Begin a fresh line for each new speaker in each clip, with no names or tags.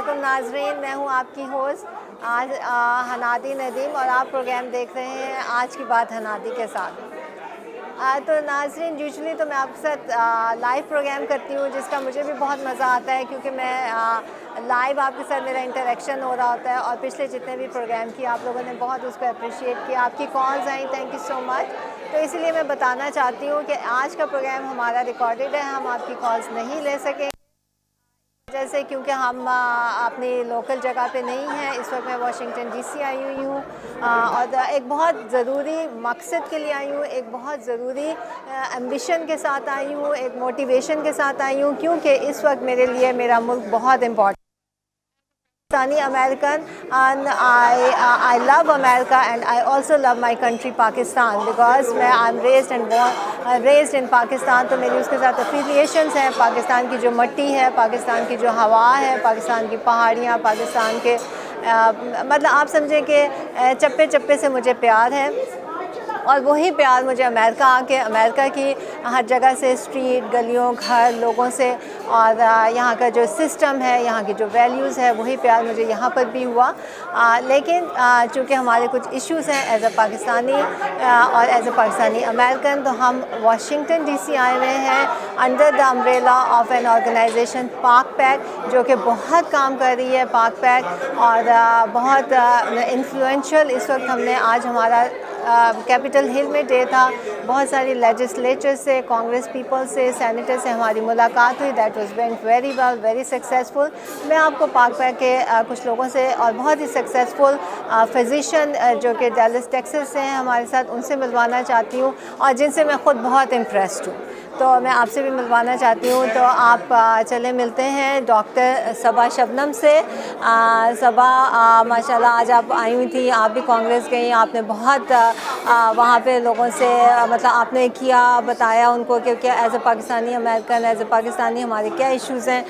علیکم ناظرین، میں ہوں آپ کی ہوسٹ آج ہنادی ندیم، اور آپ پروگرام دیکھ رہے ہیں آج کی بات ہنادی کے ساتھ۔ تو ناظرین، یوزلی تو میں آپ کے ساتھ لائیو پروگرام کرتی ہوں، جس کا مجھے بھی بہت مزہ آتا ہے، کیونکہ میں لائیو آپ کے ساتھ میرا انٹریکشن ہو رہا ہوتا ہے، اور پچھلے جتنے بھی پروگرام کیے آپ لوگوں نے بہت اس کو اپریشیٹ کیا، آپ کی کالز آئیں، تھینک یو سو مچ۔ تو اسی لیے میں بتانا چاہتی ہوں کہ آج کا پروگرام ہمارا ریکارڈڈ ہے، ہم آپ کی کالز نہیں لے سکیں جیسے، کیونکہ ہم اپنی لوکل جگہ پہ نہیں ہیں۔ اس وقت میں واشنگٹن ڈی سی آئی ہوئی ہوں، اور ایک بہت ضروری مقصد کے لیے آئی ہوں، ایک بہت ضروری ایمبیشن کے ساتھ آئی ہوں، ایک موٹیویشن کے ساتھ آئی ہوں، کیونکہ اس وقت میرے لیے میرا ملک بہت important Pakistani American, and I love America and I also love my country Pakistan because I'm raised in Pakistan، تو میری اس کے ساتھ افیلیشنز ہیں۔ پاکستان کی جو مٹی ہے، پاکستان کی جو ہوا ہے، پاکستان کی پہاڑیاں، پاکستان کے مطلب آپ سمجھیں کہ چپے چپے سے مجھے پیار ہے، اور وہی پیار مجھے امریکہ کی ہر جگہ سے، اسٹریٹ، گلیوں، گھر، لوگوں سے، اور یہاں کا جو سسٹم ہے، یہاں کی جو ویلیوز ہے، وہی پیار مجھے یہاں پر بھی ہوا۔ لیکن چونکہ ہمارے کچھ ایشوز ہیں ایز اے پاکستانی اور ایز اے پاکستانی امریکن، تو ہم واشنگٹن ڈی سی آئے ہوئے ہیں under the umbrella of an organization Pak PAC, جو کہ بہت کام کر رہی ہے۔ پاک پیک اور بہت انفلوئنشل، اس وقت ہم نے آج ہمارا کیپٹل ہل میں ڈے تھا، بہت ساری لیجسلیچر سے، کانگریس پیپل سے، سینیٹر سے ہماری ملاقات ہوئی، that was went very well, very successful. میں آپ کو پاک پیک کے کچھ لوگوں سے اور بہت ہی سکسیزفل فزیشین جو کہ ڈیلس ٹیکسس سے ہیں ہمارے ساتھ، ان سے ملوانا چاہتی ہوں، اور جن سے میں خود بہت امپریسڈ ہوں، تو میں آپ سے بھی ملوانا چاہتی ہوں۔ تو آپ چلے ملتے ہیں ڈاکٹر صبا شبنم سے۔ صبا، ماشاء اللہ آج آپ آئی ہوئی تھیں، آپ بھی کانگریس گئیں، آپ نے بہت وہاں پہ لوگوں سے مطلب آپ نے بتایا ان کو کہ as a Pakistani American, as a Pakistani ہمارے کیا ایشوز ہیں،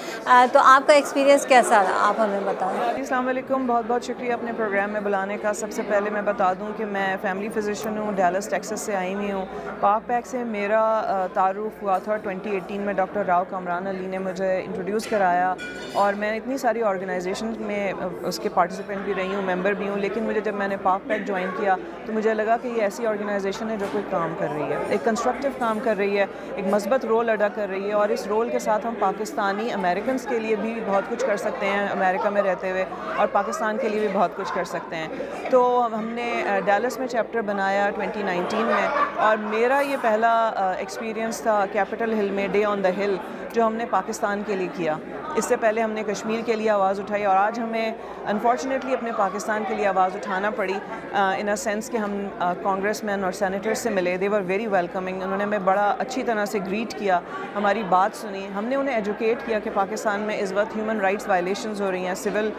تو آپ کا ایکسپیرینس کیسا رہا، آپ ہمیں بتائیں۔
السلام علیکم، بہت بہت شکریہ اپنے پروگرام میں بلانے کا۔ سب سے پہلے میں بتا دوں کہ میں فیملی فزیشین ہوں، ڈیلس ٹیکسس سے آئی ہوئی ہوں۔ پاک پیک سے میرا تعارف ہوا تھا 2018 میں، ڈاکٹر راؤ کامران علی نے مجھے انٹروڈیوس کرایا، اور میں اتنی ساری آرگنائزیشن میں اس کے پارٹیسپینٹ بھی رہی ہوں، ممبر بھی ہوں، لیکن مجھے جب میں نے پاک پیک جوائن کیا تو مجھے لگا کہ یہ ایسی آرگنائزیشن ہے جو کوئی کام کر رہی ہے، ایک کنسٹرکٹیو کام کر رہی ہے، ایک مثبت رول ادا کر رہی ہے، اور اس رول کے ساتھ ہم پاکستانی امریکنز کے لیے بھی بہت کچھ کر سکتے ہیں امریکہ میں رہتے ہوئے، اور پاکستان کے لیے بھی بہت کچھ کر سکتے ہیں۔ تو ہم نے ڈیلس میں چیپٹر بنایا 2019 میں، اور میرا یہ پہلا ایکسپیرینس تھا کیپٹل ہل میں، ڈے آن دا ہل، جو ہم نے پاکستان کے لیے کیا۔ اس سے پہلے ہم نے کشمیر کے لیے آواز اٹھائی، اور آج ہمیں انفارچونیٹلی اپنے پاکستان کے لیے آواز اٹھانا پڑی، ان اے سینس کہ ہم کانگریس مین اور سینیٹر سے ملے، دے ور ویری ویلکمنگ، انہوں نے ہمیں بڑا اچھی طرح سے گریٹ کیا، ہماری بات سنی، ہم نے انہیں ایجوکیٹ کیا کہ پاکستان میں اس وقت ہیومن رائٹس وائلیشنز ہو رہی ہیں، سول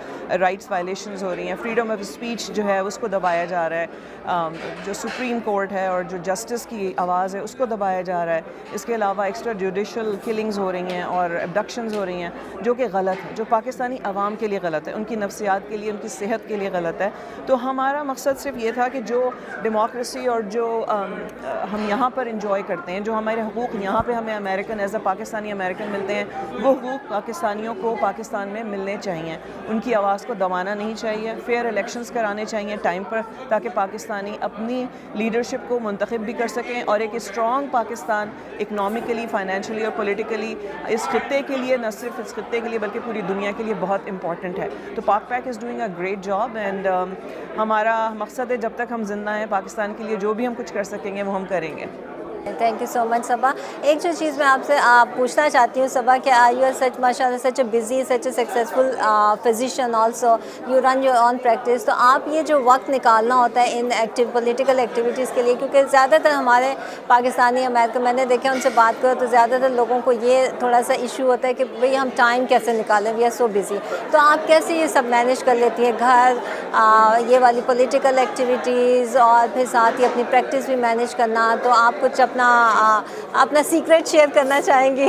رائٹس وائلیشنز ہو رہی ہیں، فریڈم آف اسپیچ جو ہے اس کو دبایا جا رہا ہے، جو سپریم کورٹ ہے اور جو جسٹس کی آواز ہے اس کو دبایا جا رہا ہے۔ اس کے علاوہ ایکسٹرا جوڈیشل کلنگز ہو رہی ہیں اور ابڈکشنز ہو رہی ہیں، جو کہ غلط ہے، جو پاکستانی عوام کے لیے غلط ہے، ان کی نفسیات کے لیے، ان کی صحت کے لیے غلط ہے۔ تو ہمارا مقصد صرف یہ تھا کہ جو ڈیموکریسی اور جو ہم یہاں پر انجوائے کرتے ہیں، جو ہمارے حقوق یہاں پہ ہمیں American as a Pakistani American ملتے ہیں، وہ حقوق پاکستانیوں کو پاکستان میں ملنے چاہیے، ان کی آواز کو دبانا نہیں چاہیے، فیئر الیکشنز کرانے چاہیے ٹائم پر، تاکہ پاکستانی اپنی لیڈرشپ کو منتخب بھی کر سکیں، اور ایک اسٹرانگ پاکستان اکنامکلی، فائنینشلی اور پولیٹیکلی اس خطے کے لیے، نہ صرف اس خطے کے لیے بلکہ پوری دنیا کے لیے بہت امپورٹنٹ ہے۔ تو پاک peak is doing a great job, and ہمارا مقصد ہے جب تک ہم زندہ ہیں پاکستان کے لیے جو بھی ہم کچھ کر سکیں گے وہ ہم کریں گے۔
تھینک یو سو مچ صبا۔ ایک جو چیز میں آپ سے پوچھنا چاہتی ہوں صبا، کہ یو آر سچ ماشاء اللہ such a busy, such a successful physician, also you run your own practice, تو آپ یہ جو وقت نکالنا ہوتا ہے ان پولیٹیکل ایکٹیویٹیز کے لیے، کیونکہ زیادہ تر ہمارے پاکستانی امریکن، میں نے دیکھا ان سے بات کرو تو زیادہ تر لوگوں کو یہ تھوڑا سا ایشو ہوتا ہے کہ بھئی ہم ٹائم کیسے نکالیں، وی آر سو بزی، تو آپ کیسے یہ سب مینیج کر لیتی ہیں، گھر، یہ والی پولیٹیکل ایکٹیویٹیز، اور پھر ساتھ ہی اپنی پریکٹس بھی مینیج کرنا، تو آپ کچھ اپنا سیکریٹ شیئر کرنا چاہیں گی؟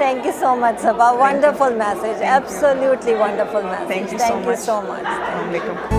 Thank you so much, Sabah. Wonderful message. Absolutely wonderful message.
Thank you so much. Assalamualaikum.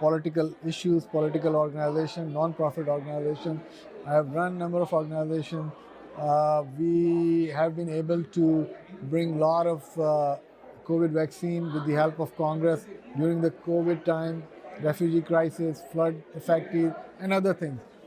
political issues, political organization, non-profit organization. I have run number of organizations. We have been able to bring a lot of COVID vaccine with the help of Congress during the COVID time, refugee crisis, flood affected and other things.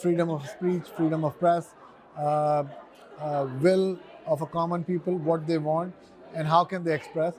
freedom of speech, freedom of press, will of a common people, what they want and how can they express.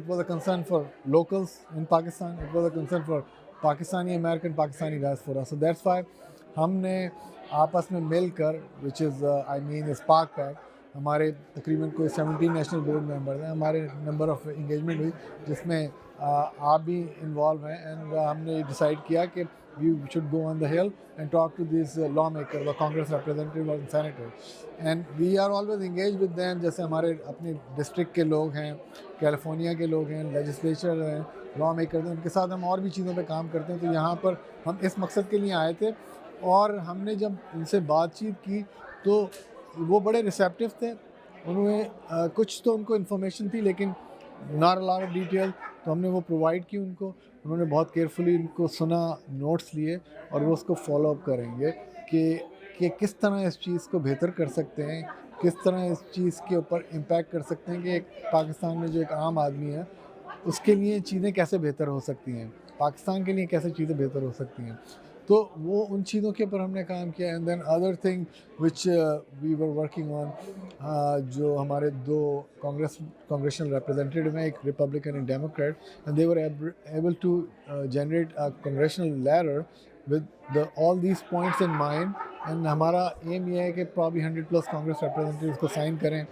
It was a concern for locals in Pakistan. It was a concern for Pakistani American, Pakistani diaspora. So that's why ہم نے آپس میں مل کر وچ از آئی مین از پاک pack, ہمارے تقریباً کوئی 17 نیشنل بورڈ ممبرز ہیں, ہمارے نمبر آف انگیجمنٹ ہوئی جس میں آپ بھی انوالو ہیں, اینڈ ہم نے ڈیسائیڈ کیا کہ we should go on the hill and talk to these lawmakers or Congress representatives or senators, and we are always engaged with them. جیسے ہمارے اپنے ڈسٹرکٹ کے لوگ ہیں, کیلیفورنیا کے لوگ ہیں, لیجسلیچر ہیں, لا میکرز ہیں, ان کے ساتھ ہم اور بھی چیزوں پہ کام کرتے ہیں. تو یہاں پر ہم اس مقصد کے لیے آئے تھے, اور ہم نے جب ان سے بات چیت کی تو وہ بڑے ریسیپٹیو تھے. انہوں نے کچھ تو ان کو انفارمیشن تھی لیکن not a lot of detail, تو ہم نے وہ پرووائڈ کی ان کو. انہوں نے بہت کیئرفلی ان کو سنا, نوٹس لیے, اور وہ اس کو فالو اپ کریں گے کہ کس طرح اس چیز کو بہتر کر سکتے ہیں, کس طرح اس چیز کے اوپر امپیکٹ کر سکتے ہیں کہ ایک پاکستان میں جو ایک عام آدمی ہے اس کے لیے چیزیں کیسے بہتر ہو سکتی ہیں, پاکستان کے لیے کیسے چیزیں بہتر ہو سکتی ہیں. تو وہ ان چیزوں کے اوپر ہم نے کام کیا. And then other thing which we were working on, جو ہمارے دو کانگریشنل ریپرزینٹیٹیو ہیں, ایک Republican and Democrat, and they were able to generate a congressional letter with all these points in mind. And ہمارا ایم یہ ہے کہ probably 100+ Congress representatives کو سائن کریں,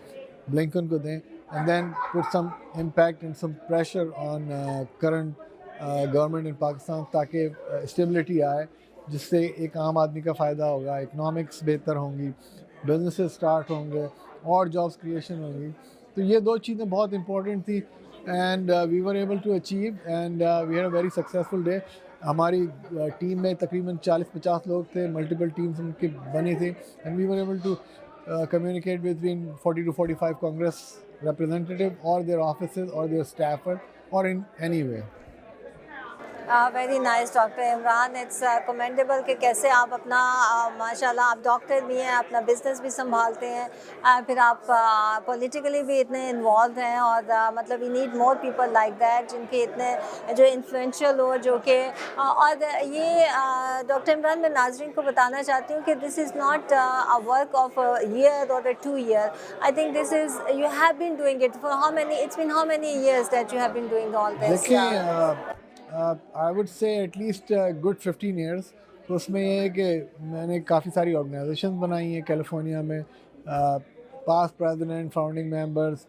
بلنکن کو دیں, and then put some impact and some pressure on current government in Pakistan, تاکہ stability آئے, جس سے ایک عام آدمی کا فائدہ ہوگا, اکنامکس بہتر ہوں گی, بزنسز اسٹارٹ ہوں گے, اور جابس کریشن ہوں گی. تو یہ دو چیزیں بہت امپورٹنٹ تھی, and we were able to achieve, and we had a very successful day. ہماری ٹیم میں تقریباً 40-50 لوگ تھے, ملٹیپل ٹیمز ان کی بنی تھی, and we were able to communicate between 40 to 45 Congress representatives or their offices or their staffers or in any way.
Very nice doctor Imran. It's commendable کہ کیسے آپ اپنا ماشاء اللہ آپ ڈاکٹر بھی ہیں, اپنا بزنس بھی سنبھالتے ہیں, پھر آپ پولیٹیکلی بھی اتنے انوالو ہیں, اور مطلب we need more people like that جن کے اتنے جو انفلوئنشیل ہو, جو کہ اور یہ ڈاکٹر عمران میں ناظرین کو بتانا چاہتی ہوں کہ this is not a work of year or 2 year. I think this is you have been doing it for how many, it's been how many years that you have been doing all this.
I would say at least a good 15 years. تو اس میں یہ ہے کہ میں نے کافی ساری organisations بنائی ہیں کیلیفورنیا میں, past president, founding members,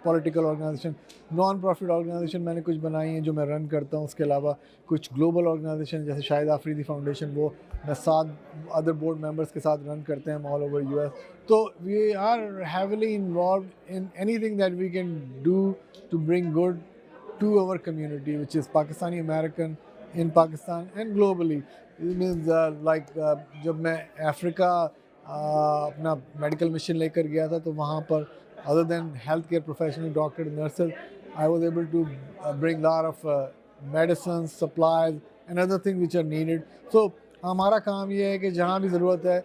political organization, non profit organization میں نے کچھ بنائی ہیں جو میں رن کرتا ہوں. اس کے علاوہ کچھ گلوبل آرگنائزیشن جیسے شاہد آفریدی فاؤنڈیشن, وہ میں 7 ادر بورڈ ممبرس کے ساتھ رن کرتے ہیں آل اوور US. تو we are heavily involved in anything that we can do to bring good to our community, which is Pakistani American in Pakistan and globally. It means like جب میں افریقہ اپنا medical mission لے کر گیا تھا تو وہاں پر other than health care professional, doctors, nurses, I was able to bring lot of medicines, supplies and other things which are needed. So ہمارا کام یہ ہے کہ جہاں بھی ضرورت ہے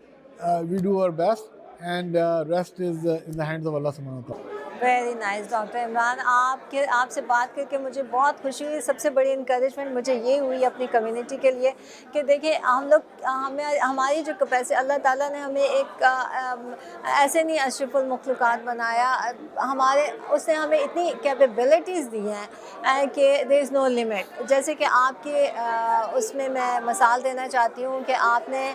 we do our best, and rest is in the hands of Allah subhanahu wa ta'ala.
Very nice doctor Imran. آپ سے بات کر کے مجھے بہت خوشی ہوئی. سب سے بڑی انکریجمنٹ مجھے یہ ہوئی اپنی کمیونٹی کے لیے کہ دیکھیں ہماری جو کیپیسٹی, اللہ تعالیٰ نے ہمیں ایک ایسے نہیں اشرف المخلوقات بنایا, اس نے ہمیں اتنی کیپیبلٹیز دی ہیں کہ دیر از نو لمٹ. جیسے کہ آپ کے اس میں مثال دینا چاہتی ہوں کہ آپ نے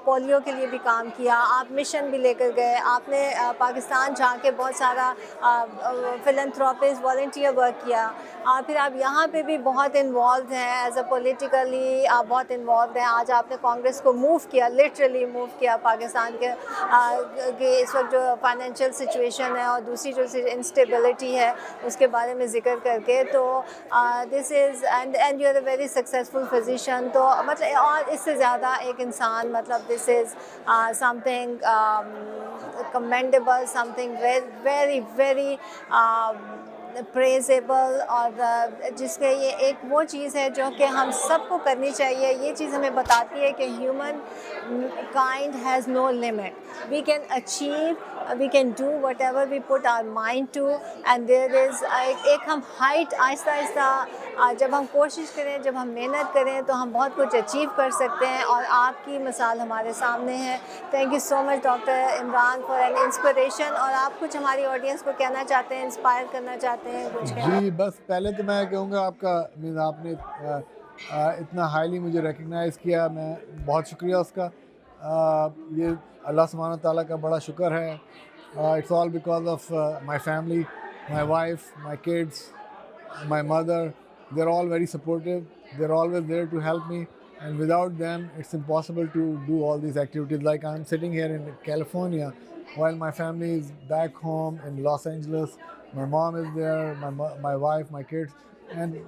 پولیو کے لیے بھی کام کیا, آپ مشن بھی لے کر گئے, آپ نے پاکستان جا کے بہت سارا فلنتھراپسٹ والنٹیئر ورک کیا, پھر آپ یہاں پہ بھی بہت انوالوڈ ہیں ایز اے پولیٹیکلی, آپ بہت انوالوڈ ہیں. آج آپ نے کانگریس کو موو کیا, لٹرلی موو کیا پاکستان کے اس وقت جو فائنینشیل سچویشن ہے اور دوسری جو انسٹیبلٹی ہے اس کے بارے میں ذکر کر کے. تو this is and you are a very successful physician. تو مطلب اور اس سے زیادہ ایک انسان, مطلب this is something commendable, something very very praisable, اور جس کے یہ ایک وہ چیز ہے جو کہ ہم سب کو کرنی چاہیے. یہ چیز ہمیں بتاتی ہے کہ human kind has no limit. We can achieve, we can do whatever we put our mind to, and there is ایک ہم ہائٹ آہستہ آہستہ جب ہم کوشش کریں, جب ہم محنت کریں تو ہم بہت کچھ اچیو کر سکتے ہیں, اور آپ کی مثال ہمارے سامنے ہے. Thank you so much doctor Imran for an inspiration. اور آپ کچھ ہماری آڈینس کو کہنا چاہتے ہیں, انسپائر کرنا چاہتے ہیں کچھ؟
جی بس پہلے تو میں کہوں گا آپ کا آپ نے اتنا ہائیلی مجھے ریکگنائز کیا، میں بہت شکریہ اس کا. یہ اللہ سبحانہ تعالیٰ کا بڑا شکر ہے. It's all because of my family, my wife, my kids, my mother. They're all very supportive. They're always there to help me, and without them it's impossible to do all these activities. Like I'm sitting here in California while my family is back home in Los Angeles. My mom is there, my wife, my kids, and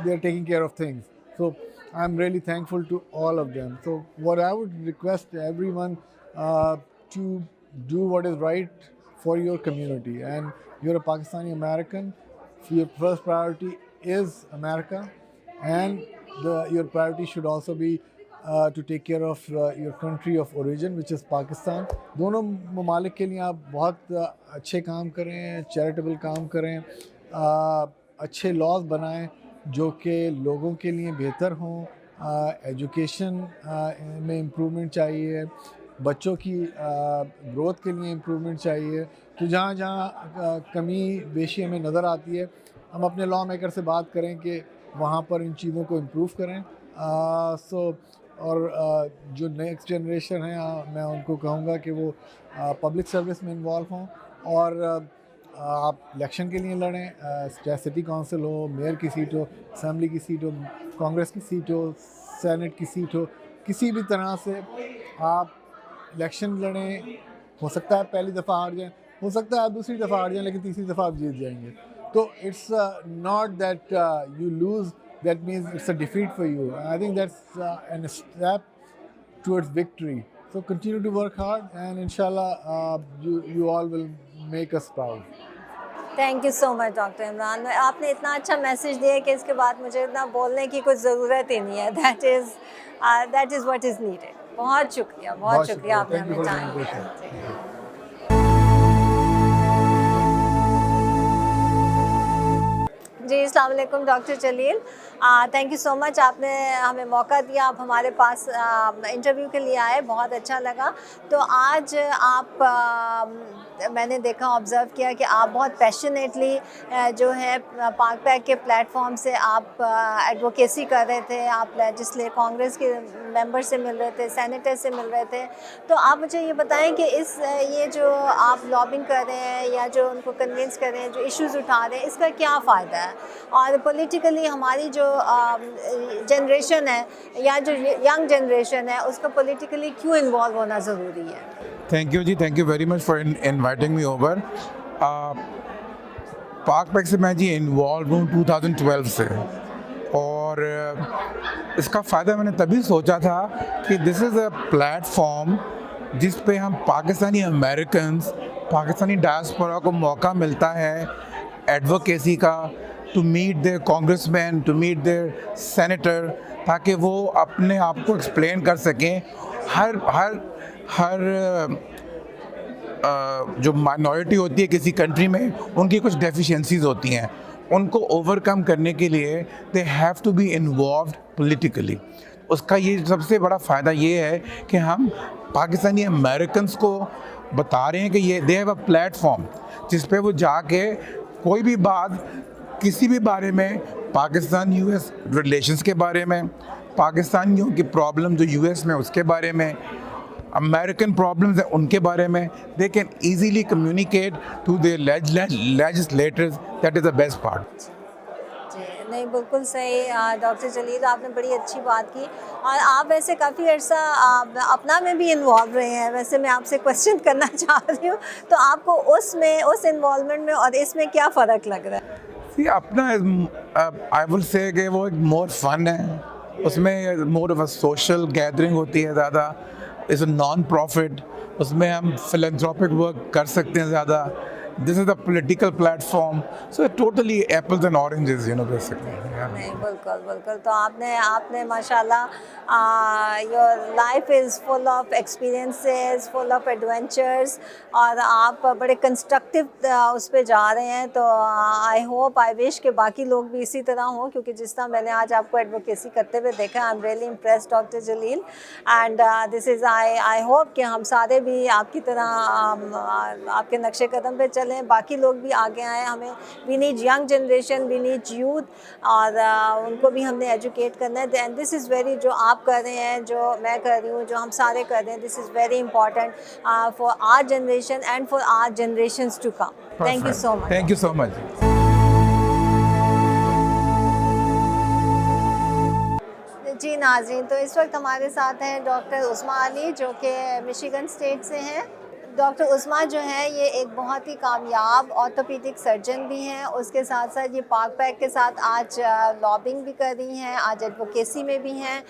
they're taking care of things. So I'm really thankful to all of them. So what I would request everyone to do what is right for your community. And you're a Pakistani American. Your first priority is America, and your priority should also be to take care of your country of origin, which is Pakistan. دونوں ممالک کے لیے آپ بہت اچھے کام کریں, charitable کام کریں, اچھے لاز بنائیں جو کہ لوگوں کے لیے بہتر ہوں. ایجوکیشن میں امپرومنٹ چاہیے, بچوں کی گروتھ کے لیے امپرومنٹ چاہیے. تو جہاں جہاں کمی بیشی ہمیں نظر آتی ہے, ہم اپنے لا میکر سے بات کریں کہ وہاں پر ان چیزوں کو امپروو کریں. اور جو نیکسٹ جنریشن ہے, میں ان کو کہوں گا کہ وہ پبلک سروس میں انوالو ہوں, اور آپ الیکشن کے لیے لڑیں, چاہے سٹی کونسل ہو, میئر کی سیٹ ہو, اسمبلی کی سیٹ ہو, کانگریس کی سیٹ ہو, سینٹ کی سیٹ ہو, کسی بھی طرح سے آپ الیکشن لڑیں. ہو سکتا ہے پہلی دفعہ ہار جائیں, ہو سکتا ہے آپ دوسری دفعہ ہار جائیں, لیکن تیسری دفعہ آپ جیت جائیں گے. تو it's not that you lose, that means it's a defeat for you. I think that's an step towards victory. So continue to work hard, and ان شاء اللہ you all will make us proud.
Thank you so much doctor Imran. آپ نے اتنا اچھا message دیا کہ اس کے بعد مجھے اتنا بولنے کی کوئی ضرورت ہی نہیں ہے. That is what is needed. بہت شکریہ, بہت شکریہ آپ نے ہمیں ٹائم دیا. جی السلام علیکم doctor Jalil, thank you so much, آپ نے ہمیں موقع دیا, آپ ہمارے پاس انٹرویو کے لیے آئے, بہت اچھا لگا. تو آج آپ, میں نے دیکھا, آبزرو کیا کہ آپ بہت پیشنیٹلی جو ہے پاک پیک کے پلیٹ فارم سے آپ ایڈوکیسی کر رہے تھے, آپ کانگریس کے ممبر سے مل رہے تھے, سینیٹر سے مل رہے تھے. تو آپ مجھے یہ بتائیں کہ یہ جو آپ لابنگ کر رہے ہیں یا جو ان کو کنونس کر رہے ہیں, جو ایشوز اٹھا رہے ہیں, اس کا کیا فائدہ ہے, اور پولیٹیکلی ہماری جو جنریشن ہے یا جو ینگ جنریشن ہے اس کا پولیٹیکلی کیوں انوالو ہونا ضروری ہے؟
تھینک یو جی, thank you very much for inviting me over. Pak PAC سے میں جی انوالو ہوں 2012 سے, اور اس کا فائدہ میں نے تبھی سوچا تھا کہ this is a plate form جس پہ ہم پاکستانی امریکنز, پاکستانی ڈائسپورا کو موقع ملتا ہے ایڈوکیسی کا, to meet their congressman, to meet their senator, تاکہ وہ اپنے آپ کو ایکسپلین کر سکیں. ہر جو مائنورٹی ہوتی ہے کسی کنٹری میں, ان کی کچھ ڈیفیشینسیز ہوتی ہیں, ان کو اوور کم کرنے کے لیے they have to be involved politically. اس کا یہ سب سے بڑا فائدہ یہ ہے کہ ہم پاکستانی امریکنس کو بتا رہے ہیں کہ یہ they have a plate form جس پہ وہ جا کے کوئی بھی بات کسی بھی بارے میں, پاکستان یو ایس ریلیشنز کے بارے میں, پاکستانیوں کی پرابلم جو یو ایس میں اس کے بارے میں, امریکن پرابلمز ہیں ان کے بارے میں, they can easily communicate to their legislators. That is the best part.
جی نہیں, بالکل صحیح ڈاکٹر جلیل, آپ نے بڑی اچھی بات کی, اور آپ ویسے کافی عرصہ اپنا میں بھی انوالو رہے ہیں. ویسے میں آپ سے کوشچن کرنا چاہ رہی ہوں, تو آپ کو اس انوالومنٹ میں اور اس میں کیا فرق لگ رہا ہے؟
اپنا آئی ول سے کہ وہ ایک مور فن ہے, اس میں more of a social gathering ہوتی ہے زیادہ. از اے نان پروفٹ, اس میں ہم فلینتھروپک ورک کر سکتے ہیں زیادہ. This is a political platform, so totally apples and oranges, you know basically.
نہیں بالکل بالکل. تو آپ نے ماشاء اللہ your life is full of experiences, full of adventures, اور آپ بڑے کنسٹرکٹیو اس پہ جا رہے ہیں. تو آئی ہوپ, آئی وش کہ باقی لوگ بھی اسی طرح ہوں, کیونکہ جس طرح میں نے آج آپ کو ایڈوکیسی کرتے ہوئے دیکھا, I am really impressed doctor Jalil. And this is I hope کہ ہم سارے بھی آپ کی طرح آپ کے نقش قدم پہ چلیں باقی لوگ بھی آگے آئیں. ہمیں we need young generation, we need youth, اور ان کو بھی ہم نے ایجوکیٹ کرنا ہے. اینڈ دس از ویری, جو آپ کر رہے ہیں, جو میں کر رہی ہوں, جو ہم سارے کر رہے ہیں, this is very important for our generation and for our generations to come. Thank you so much.
Thank you so much.
جی ناظرین, تو اس وقت ہمارے ساتھ ہیں ڈاکٹر عظمیٰ علی, جو کہ مشیگن اسٹیٹ سے ہیں. ڈاکٹر عظمیٰ جو ہے یہ ایک بہت ہی کامیاب آرتھوپیڈک سرجن بھی ہیں. اس کے ساتھ ساتھ یہ پاک پیک کے ساتھ آج لابنگ بھی کر رہی ہیں, آج ایڈوکیسی میں بھی ہیں,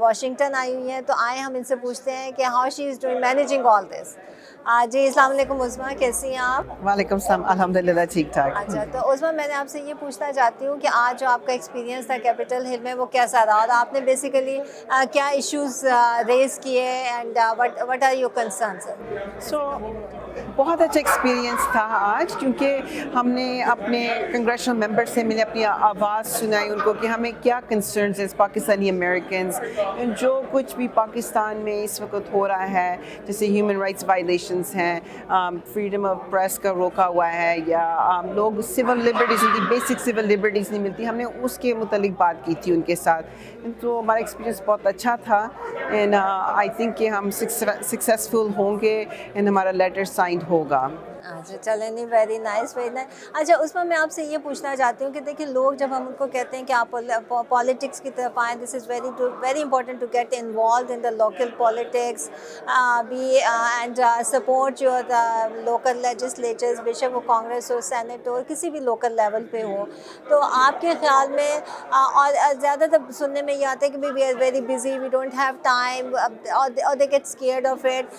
واشنگٹن آئی ہوئی ہیں. تو آئے ہم ان سے پوچھتے ہیں کہ how she is doing managing all this. جی السلام علیکم عظمیٰ, کیسی ہیں آپ؟
وعلیکم السلام, الحمدللہ ٹھیک ٹھاک.
اچھا, تو عظمیٰ میں نے آپ سے یہ پوچھنا چاہتی ہوں کہ آج جو آپ کا ایکسپیرینس تھا کیپٹل ہل میں وہ کیسا رہا, اور آپ نے بیسیکلی کیا ایشوز ریز کیے, and what are your concerns?
So بہت اچھا ایکسپیرینس تھا آج, کیونکہ ہم نے اپنے کنگریشنل ممبر سے ملے, اپنی آواز سنائی ان کو کہ ہمیں کیا کنسرنس ہے پاکستانی امریکنز, جو کچھ بھی پاکستان میں اس وقت ہو رہا ہے, جیسے ہیومن رائٹس وائلیشنس ہیں, فریڈم آف پریس کا روکا ہوا ہے, یا لوگ سول لبرٹیز, ان کی بیسک سول لبرٹیز نہیں ملتی. ہم نے اس کے متعلق بات کی تھی ان کے ساتھ. تو ہمارا ایکسپیرینس بہت اچھا تھا, اینڈ آئی تھنک کہ ہم سکسیزفل ہوں گے اینڈ ہمارا لیٹر سائنڈ ہوگا.
اچھا چلیں, نہیں, ویری نائس, ویری نائس. اچھا عظمیٰ, میں آپ سے یہ پوچھنا چاہتی ہوں کہ دیکھیں لوگ جب ہم ان کو کہتے ہیں کہ آپ پالیٹکس کی طرف آئیں, this is very important to get involved in the local politics be and support your local legislatures, بے شک وہ کانگریس ہو, سینٹ ہو, کسی بھی لوکل لیول پہ ہو. تو آپ کے خیال میں, اور زیادہ تر سننے میں یہ آتا ہے کہ we are very busy, we don't have time, اور they get scared of it.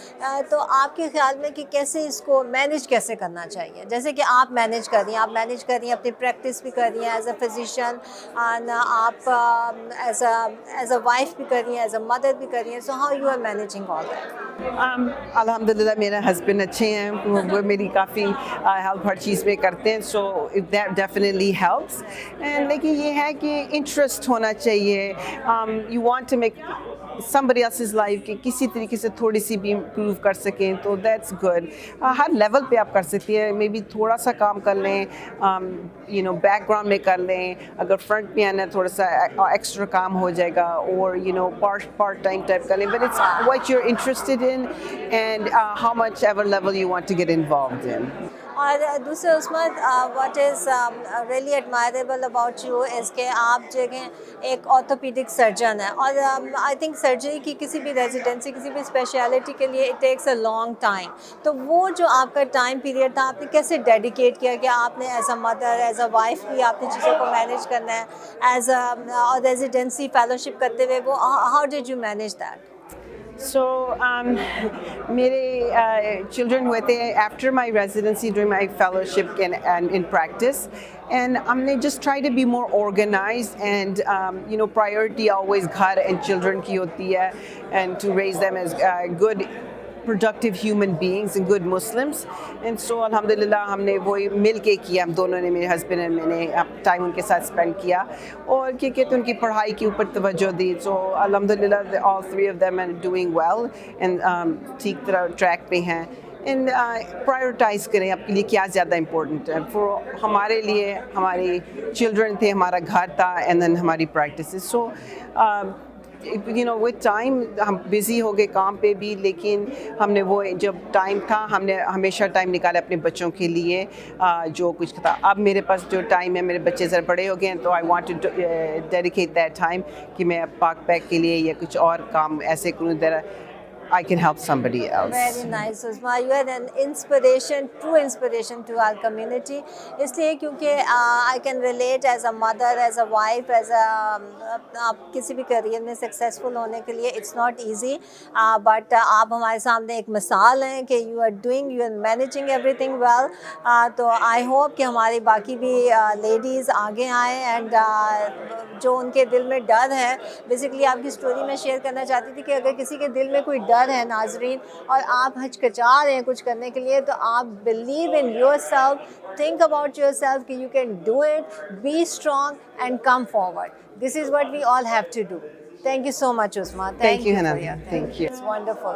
تو آپ کے خیال میں کہ کیسے اس کو مینیج کیسے کرنا چاہیے, جیسے کہ آپ مینیج کر رہی ہیں, اپنی پریکٹس بھی کر رہی ہیں ایز اے فزیشین, آپ ایز اے وائف بھی کر رہی ہیں, ایز اے مدر بھی کر رہی ہیں. So how you are managing all that?
الحمدللہ میرا ہسبینڈ اچھے ہیں, وہ میری کافی ہیلپ ہر چیز میں کرتے ہیں, سو دیٹ ڈیفینیٹلی ہیلپس. لیکن یہ ہے کہ انٹرسٹ ہونا چاہیے, you want to make somebody else's life کہ کسی طریقے سے تھوڑی سی بھی امپروو کر سکیں, تو دیٹس گڈ. ہر لیول پہ آپ کر سکتی ہیں, مے بی تھوڑا سا کام کر لیں, بیک گراؤنڈ میں کر لیں, اگر فرنٹ پہ آنا ہے تھوڑا سا ایکسٹرا کام ہو جائے گا, اور پارٹ ٹائم ٹائپ کر لیں, but it's what you are interested in and how much ever level you want to get involved in.
اور دوسرے Usman, what is really admirable about you is کہ آپ جو کہ ایک آرتھوپیڈک سرجن ہیں, اور آئی تھنک سرجری کی کسی بھی ریزیڈنسی, کسی بھی اسپیشلٹی کے لیے it takes a long time. تو وہ جو آپ کا ٹائم پیریڈ تھا, آپ نے کیسے ڈیڈیکیٹ کیا کہ آپ نے as a mother, as a wife بھی آپ نے چیزوں کو مینیج کرنا ہے, ایز اے ریزیڈنسی فیلوشپ کرتے ہوئے, وہ how did you manage that?
So میرے چلڈرن ہوئے تھے after my residency, during my fellowship and in practice, and ہم نے just try to be more organized, and priority always گھر and children کی ہوتی ہے, and to raise them as good productive human beings and good Muslims. And so alhamdulillah ہم نے وہی مل کے کیا, ہم دونوں نے, میرے ہسبینڈ اور میں نے ٹائم ان کے ساتھ اسپینڈ کیا, اور کیا کہتے ہیں ان کی پڑھائی کے اوپر توجہ دی. سو الحمدللہ all three of them are doing well and ٹھیک طرح ٹریک پہ ہیں. اینڈ پرائیورٹائز کریں آپ کے لیے کیا زیادہ امپورٹنٹ ہے. ہمارے لیے ہمارے چلڈرن تھے, ہمارا گھر تھا, اینڈ دین ہماری پریکٹسز. سو with time ہم بزی ہو گئے کام پہ بھی, لیکن ہم نے وہ جب ٹائم تھا, ہم نے ہمیشہ ٹائم نکالا اپنے بچوں کے لیے, جو کچھ تھا. اب میرے پاس جو ٹائم ہے, میرے بچے ذرا بڑے ہو گئے ہیں, تو I want to dedicate that time کہ میں پاک پیک کے لیے یا کچھ اور کام ایسے کروں I can help somebody else.
Very nice, Uzma. You are an inspiration, true inspiration to our community. اس لیے کیونکہ I can relate as a mother, as a wife, as a آپ کسی بھی کیریئر میں سکسیزفل ہونے کے لیے it's not easy, but آپ ہمارے سامنے ایک مثال ہیں کہ you are managing everything well. تو I hope کہ ہماری باقی بھی لیڈیز آگے آئیں, اینڈ جو ان کے دل میں ڈر ہے, بیسیکلی آپ کی سٹوری میں شیئر کرنا چاہتی تھی کہ اگر کسی کے دل میں کوئی ڈر ہے ناظرین, اور آپ ہچکچا رہے ہیں کچھ کرنے کے لیے, تو آپ believe in yourself, think about yourself کہ you can do it, be strong and come forward. This is what we all have to do. Thank you so much, Uzma.
Thank you, Hannah. Thank you.
It's wonderful.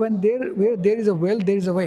when there is a will, there is a way।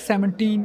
17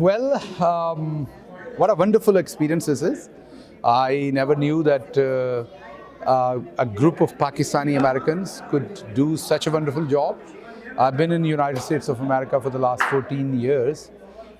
Well, what a wonderful experience this is. I never knew that a group of Pakistani Americans could do such a wonderful job. I've been in the United States of America for the last 14 years.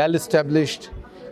well established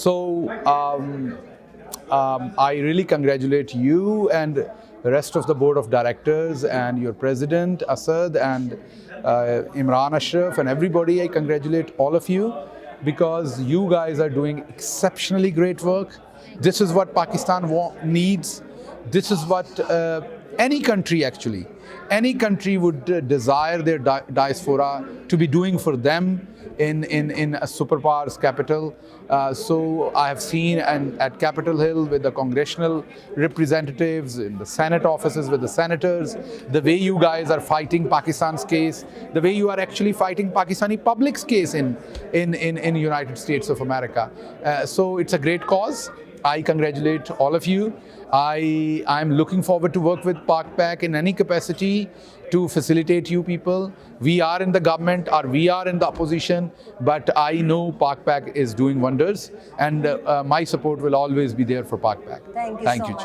So I really congratulate you and the rest of the board of directors and your president Asad and Imran Ashraf and everybody. I congratulate all of you because you guys are doing exceptionally great work. This is what Pakistan needs. This is what any country actually, any country would desire their diaspora to be doing for them in a superpower's capital. So I have seen at Capitol Hill with the congressional representatives, in the Senate offices with the senators, the way you guys are fighting Pakistan's case, the way you are actually fighting Pakistani public's case in United States of America. So it's a great cause. I congratulate all of you. I'm looking forward to work with PakPak in any capacity to facilitate you people. We are in the government or we are in the opposition, but I know PakPak is doing wonders and my support will always be there for PakPak.
Thank you so much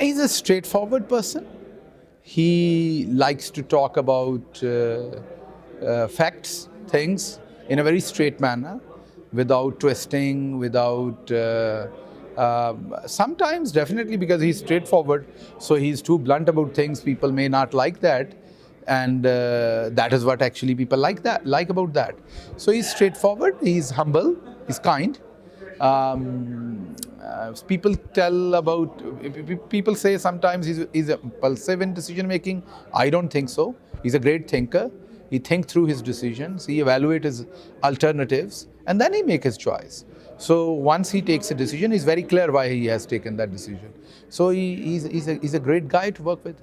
He's a straightforward person. He likes to talk about facts, things in a very straight manner, without twisting, without sometimes definitely because he's straightforward, so he's too blunt about things. People may not like that, and that is what actually people like about that. So he's straightforward, he's humble, he's kind. People say sometimes he's impulsive in decision making. I don't think so. He's a great thinker. He thinks through his decisions, he evaluates his alternatives, and then he makes his choice. So once he takes a decision, he's very clear why he has taken that decision. So he's a great guy to work with.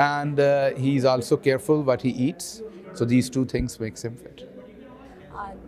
and he is also careful what he eats. So these two things makes him fit.